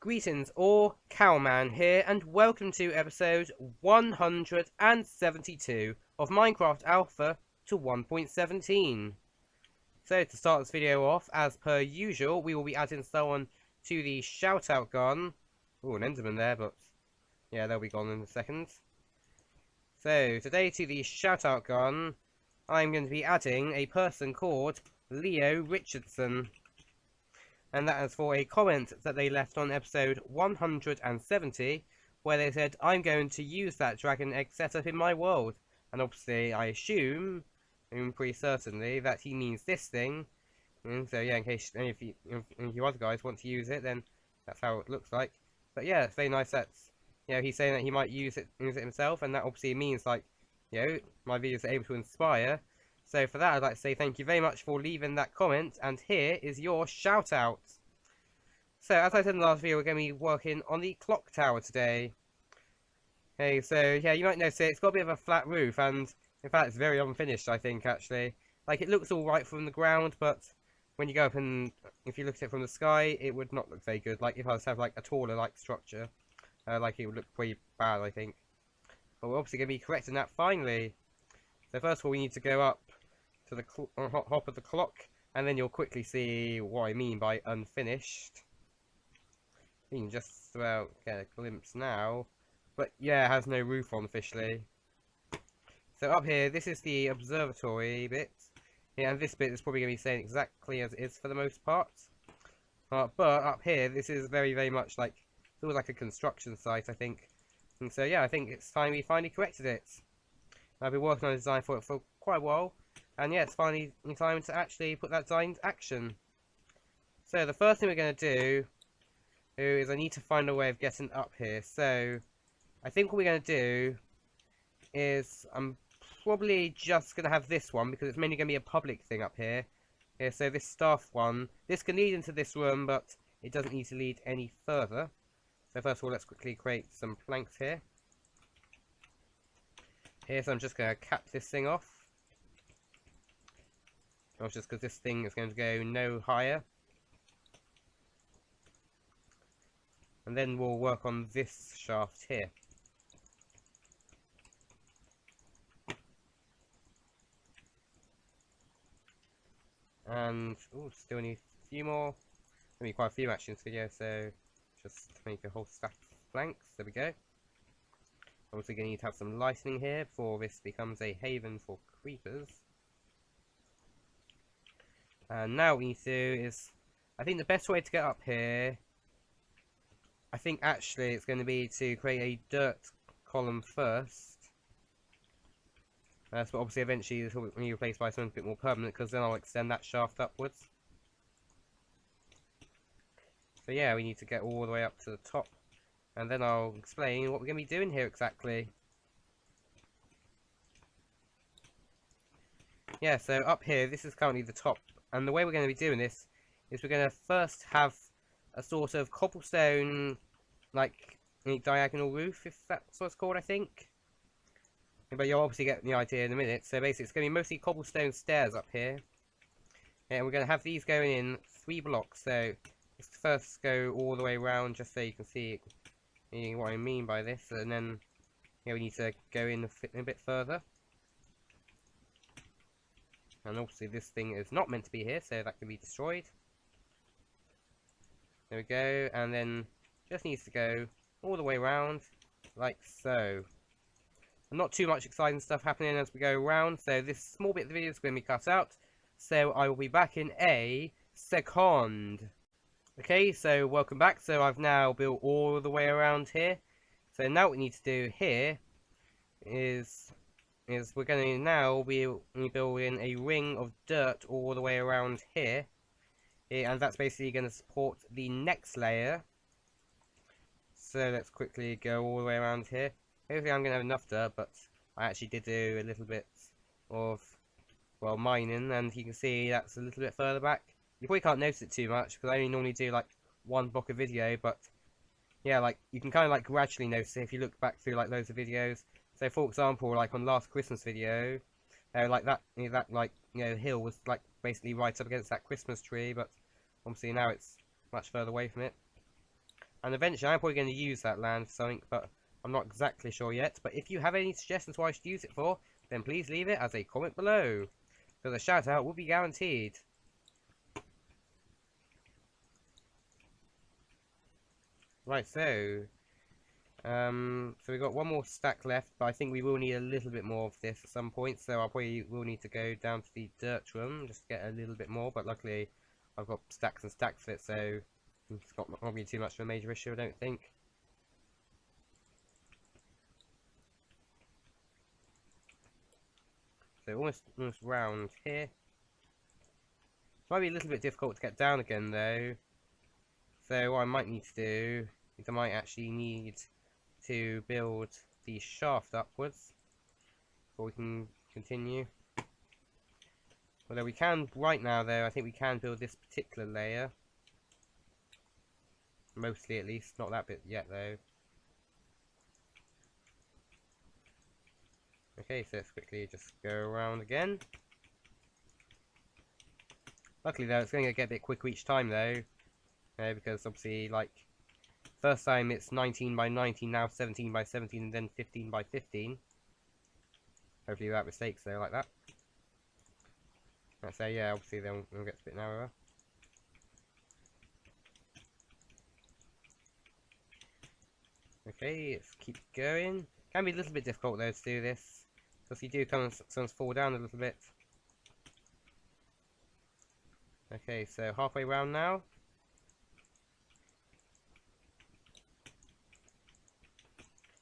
Greetings all, Cowman here, and welcome to episode 172 of Minecraft Alpha to 1.17. So to start this video off, as per usual, we will be adding someone to the shoutout gun. Oh, an Enderman there, but yeah, they'll be gone in a second. So today to the shoutout gun, I'm going to be adding a person called Leo Richardson. And that is for a comment that they left on episode 170, where they said, I'm going to use that dragon egg setup in my world. And obviously, I assume, pretty certainly, that he means this thing. And so yeah, in case any of you other guys want to use it, then that's how it looks like. But yeah, it's very nice that, he's saying that he might use it himself, and that obviously means, like, my videos are able to inspire. So for that, I'd like to say thank you very much for leaving that comment, and here is your shout out. So as I said in the last video, we're going to be working on the clock tower today. Okay, so yeah, you might notice it's got a bit of a flat roof, and in fact it's very unfinished, I think, actually. Like, it looks alright from the ground, but when you go up and if you look at it from the sky, it would not look very good. Like, if I was to have like a taller like structure, like, it would look pretty bad, I think. But we're obviously going to be correcting that finally. So first of all, we need to go up to the hop of the clock, and then you'll quickly see what I mean by unfinished. You can just about get a glimpse now, but yeah, it has no roof on officially. So up here, this is the observatory bit. Yeah, and this bit is probably going to be staying exactly as it is for the most part. But up here, this is very, very much like, it was like a construction site, I think. And so yeah, I think it's time we finally corrected it. I've been working on a design for it for quite a while, and yeah, it's finally time to actually put that design into action. So the first thing we're going to do is I need to find a way of getting up here. So I think what we're going to do is I'm probably just going to have this one, because it's mainly going to be a public thing up here. Yeah, so this staff one, this can lead into this room, but it doesn't need to lead any further. So first of all, let's quickly create some planks here. So I'm just going to cap this thing off. Just because this thing is going to go no higher. And then we'll work on this shaft here. And, oh, still need a few more. There'll be quite a few actually in this video, so just make a whole stack of planks. There we go. Obviously going to need to have some lighting here before this becomes a haven for creepers. And now what we need to do is, I think the best way to get up here, I think actually it's going to be to create a dirt column first. But obviously eventually this will be replaced by something a bit more permanent, because then I'll extend that shaft upwards. So yeah, we need to get all the way up to the top, and then I'll explain what we're going to be doing here exactly. Yeah, so up here, this is currently the top, and the way we're going to be doing this is we're going to first have a sort of cobblestone, like, diagonal roof, if that's what it's called, I think. But you'll obviously get the idea in a minute. So basically, it's going to be mostly cobblestone stairs up here. And we're going to have these going in 3 blocks. So let's first go all the way around, just so you can see what I mean by this. And then we need to go in a bit further. And obviously this thing is not meant to be here, so that can be destroyed. There we go. And then just needs to go all the way around, like so. Not too much exciting stuff happening as we go around, so this small bit of the video is going to be cut out. So I will be back in a second. Okay, so welcome back. So I've now built all the way around here. So now what we need to do here is we're going to now be building a ring of dirt all the way around here. And that's basically going to support the next layer. So let's quickly go all the way around here. Hopefully I'm going to have enough dirt, but I actually did do a little bit of, well, mining, and you can see that's a little bit further back. You probably can't notice it too much, because I only normally do, like, 1 block of video, but, yeah, like, you can kind of, like, gradually notice it if you look back through, like, loads of videos. So, for example, like, on last Christmas video, like, that hill was, like, basically right up against that Christmas tree, but obviously now it's much further away from it. And eventually I'm probably going to use that land for something, but I'm not exactly sure yet. But if you have any suggestions what I should use it for, then please leave it as a comment below, because a shout out will be guaranteed. Right, so we got one more stack left, but I think we will need a little bit more of this at some point, so I probably will need to go down to the dirt room just to get a little bit more, but luckily I've got stacks and stacks of it, so it's not going to be too much of a major issue, I don't think. So almost round here. Might be a little bit difficult to get down again though, so what I might need to do is I might actually need to build the shaft upwards before we can continue. Although we can, right now though, I think we can build this particular layer. Mostly at least, not that bit yet though. Okay, so let's quickly just go around again. Luckily though, it's going to get a bit quicker each time though. Because obviously, like, first time it's 19 by 19, now 17 by 17, and then 15 by 15. Hopefully without mistakes though, like that. So yeah, obviously then we'll get a bit narrower. Okay, let's keep going. Can be a little bit difficult though to do this, because you do sometimes fall down a little bit. Okay, so halfway round now.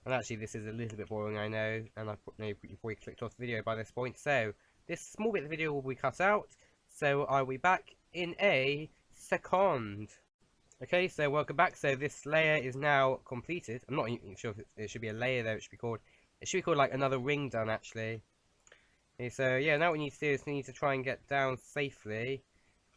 And actually this is a little bit boring, I know, and I you probably clicked off the video by this point, so this small bit of the video will be cut out, so I'll be back in a second. Okay, so welcome back. So this layer is now completed. I'm not even sure if it should be a layer though. It should be called like another ring done actually. Okay, so yeah, now what we need to do is we need to try and get down safely.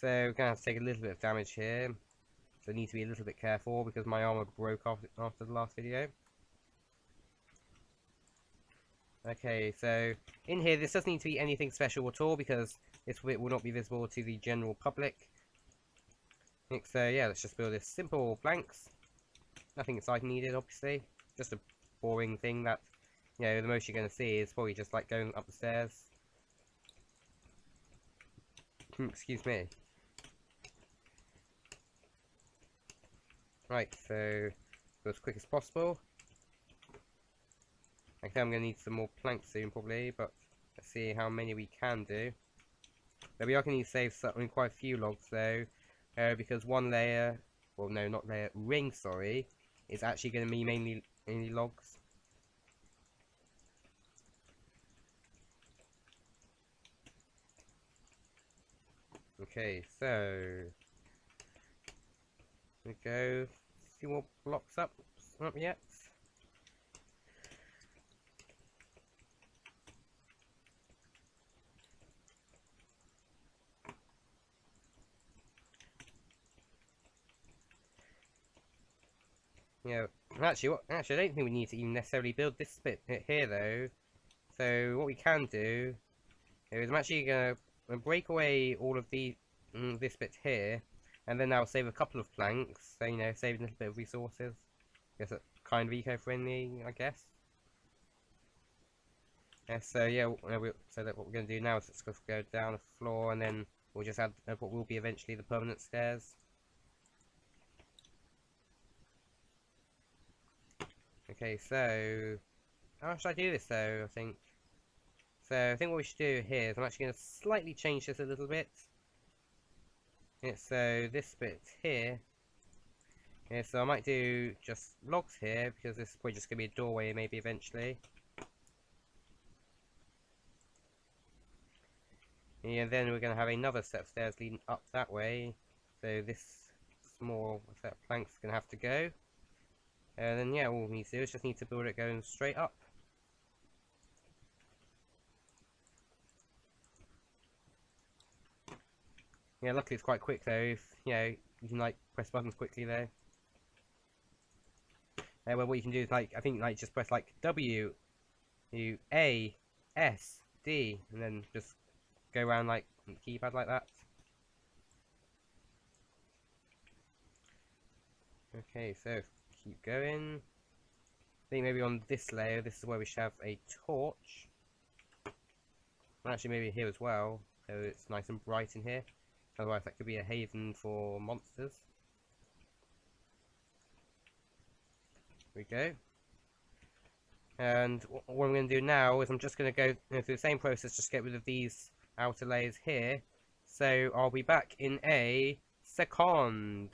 So we're gonna have to take a little bit of damage here. So I need to be a little bit careful because my armor broke after the last video. Okay, so in here this doesn't need to be anything special at all because this bit will not be visible to the general public. So yeah, let's just build this simple planks. Nothing exciting needed, obviously. Just a boring thing that, you know, the most you're going to see is probably just like going up the stairs. Excuse me. Right, so go as quick as possible. Okay, I'm going to need some more planks soon probably, but let's see how many we can do. But we are going to need to save quite a few logs though. Because one layer, well no, not layer, ring, sorry, is actually going to be mainly logs. Okay, so we go. A few more blocks up, not yet. Yeah, actually, I don't think we need to even necessarily build this bit here though. So what we can do is I'm actually gonna break away all of this bit here, and then I'll save a couple of planks. So you know, save a little bit of resources. I guess that's kind of eco-friendly, I guess. Yeah, so yeah, so that what we're gonna do now is just go down the floor, and then we'll just add what will be eventually the permanent stairs. Okay, so how should I do this though? I think what we should do here is I'm actually going to slightly change this a little bit. Yeah, so this bit here. Yeah, so I might do just logs here because this is probably just going to be a doorway maybe eventually. Yeah, and then we're going to have another set of stairs leading up that way. So this small set of planks is going to have to go. And then yeah, all we need to do is just need to build it going straight up. Yeah, luckily it's quite quick though. If you know, you can like press buttons quickly there. Well, what you can do is like I think like just press like W, A, S, D, and then just go around like the keypad like that. Okay, so keep going. I think maybe on this layer, this is where we should have a torch. And actually maybe here as well, so it's nice and bright in here. Otherwise that could be a haven for monsters. There we go. And what I'm going to do now is I'm just going to go through the same process, just get rid of these outer layers here. So I'll be back in a second.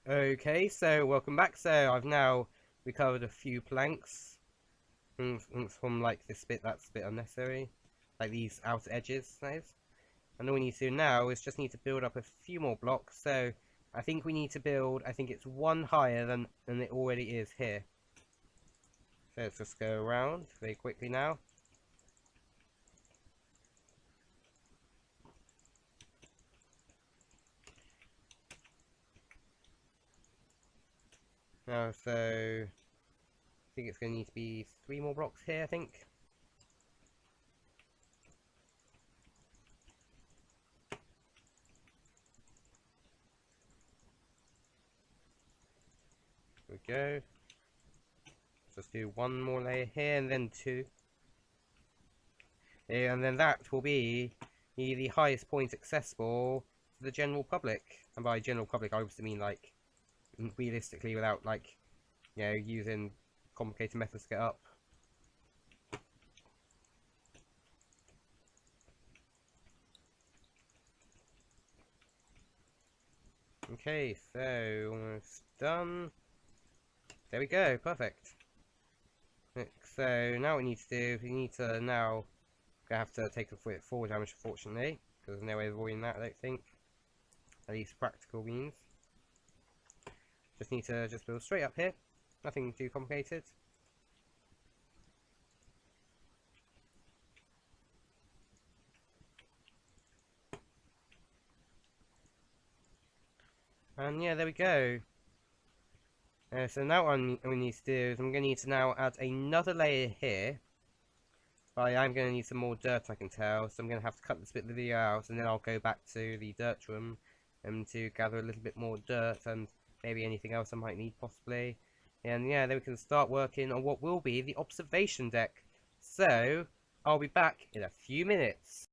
Okay, so welcome back. So I've now recovered a few planks from like this bit that's a bit unnecessary, like these outer edges, that is. And all we need to do now is just need to build up a few more blocks. So I think we need to build, I think it's one higher than it already is here. So let's just go around very quickly now. Now, so I think it's going to need to be 3 more blocks here, I think. There we go. Just do 1 more layer here and then 2. Yeah, and then that will be the highest point accessible to the general public. And by general public, I obviously mean like realistically, without like, you know, using complicated methods to get up. Okay, so almost done. There we go, perfect. So now what we need to do, we need to now have to take a fall damage, unfortunately, because there's no way of avoiding that, I don't think. At least practical means. Just need to just build straight up here, nothing too complicated. And yeah, there we go. So now what we need to do is I'm going to need to now add another layer here. But I'm going to need some more dirt, I can tell, so I'm going to have to cut this bit of the video out, and then I'll go back to the dirt room to gather a little bit more dirt and maybe anything else I might need possibly. And yeah, then we can start working on what will be the observation deck. So I'll be back in a few minutes.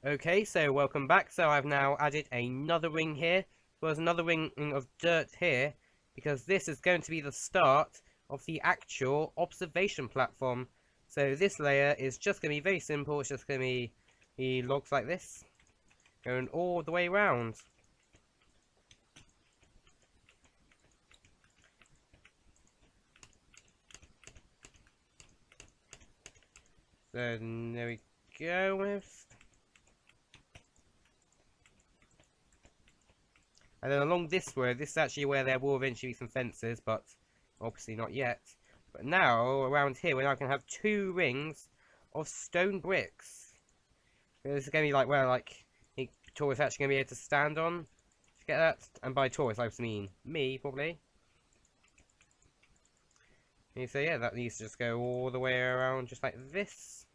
Okay, so welcome back. So I've now added another ring here. There's another ring of dirt here, because this is going to be the start of the actual observation platform. So this layer is just going to be very simple. It's just going to be logs like this, going all the way around. So there we go. And then along this road, this is actually where there will eventually be some fences, but obviously not yet. But now, around here, we're now going to have 2 rings of stone bricks. So this is going to be like where, like, the tourist actually going to be able to stand on. Did you get that? And by tourist, I mean me, probably. And so yeah, that needs to just go all the way around, just like this.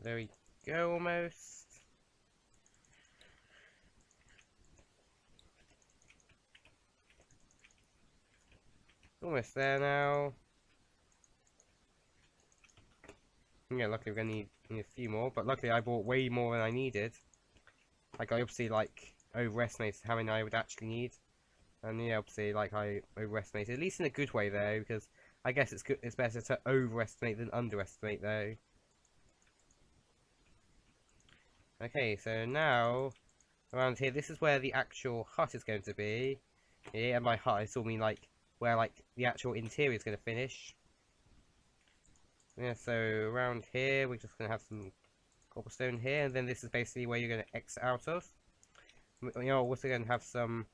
There we go, almost. Almost there now. Yeah, luckily we're gonna need a few more, but luckily I bought way more than I needed. Like, I obviously, like, overestimated how many I would actually need. And yeah, obviously, like, I overestimated, at least in a good way, though, because I guess it's better to overestimate than underestimate, though. Okay, so now, around here, this is where the actual hut is going to be. Yeah, and by hut, I still mean, like, where, like, the actual interior is going to finish. Yeah, so around here, we're just going to have some cobblestone here, and then this is basically where you're going to exit out of. You're also going to have some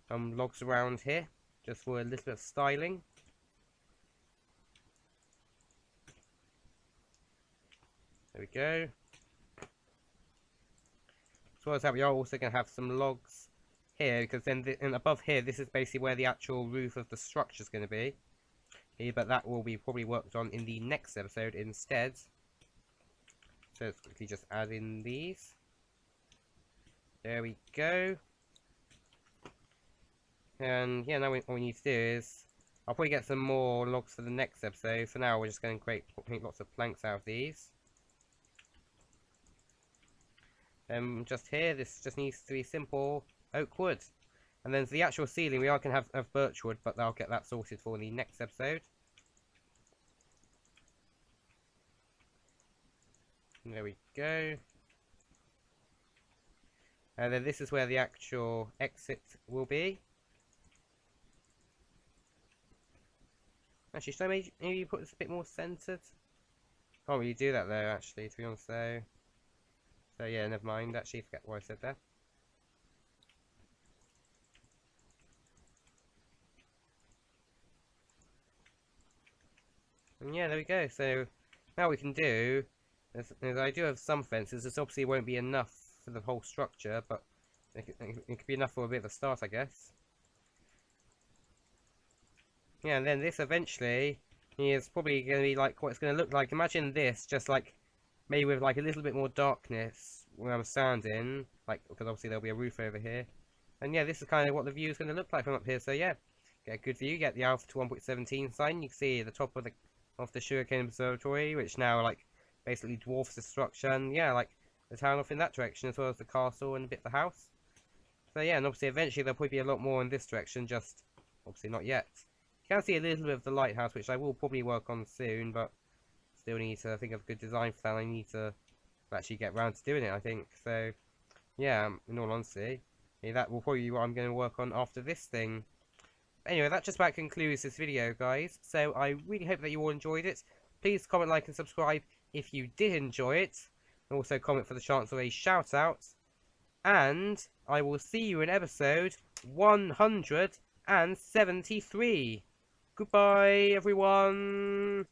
logs around here, just for a little bit of styling. There we go. As well as that, we are also going to have some logs here, because then and above here, this is basically where the actual roof of the structure is going to be. But that will be probably worked on in the next episode instead. So let's quickly just add in these. There we go. And yeah, now what we need to do is, I'll probably get some more logs for the next episode. For now, we're just going to make lots of planks out of these. Just here, this just needs to be simple oak wood. And then for the actual ceiling, we are going to have birch wood, but I'll get that sorted for the next episode. And there we go. And then this is where the actual exit will be. Actually, should I maybe put this a bit more centered? Can't really do that though, actually, to be honest though. So yeah, never mind, actually, forget what I said there. And yeah, there we go. So now we can do, as I do have some fences, this obviously won't be enough for the whole structure, but it could be enough for a bit of a start, I guess. Yeah, and then this eventually is probably going to be like what it's going to look like. Imagine this, just like maybe with like a little bit more darkness where I'm standing, like, because obviously there'll be a roof over here. And yeah, this is kind of what the view is going to look like from up here. So yeah, get a good view, get the Alpha to 1.17 sign. You can see the top of the Sugarcane Observatory, which now like basically dwarfs the structure, and yeah, like the town off in that direction, as well as the castle and a bit of the house. So yeah, and obviously eventually there'll probably be a lot more in this direction, just obviously not yet. You can see a little bit of the lighthouse, which I will probably work on soon, but still need to think of a good design for that. I need to actually get round to doing it, I think. So yeah, in all honesty, yeah, that will probably be what I'm going to work on after this thing. Anyway, that just about concludes this video, guys. So I really hope that you all enjoyed it. Please comment, like, and subscribe if you did enjoy it. And also comment for the chance of a shout out. And I will see you in episode 173. Goodbye, everyone.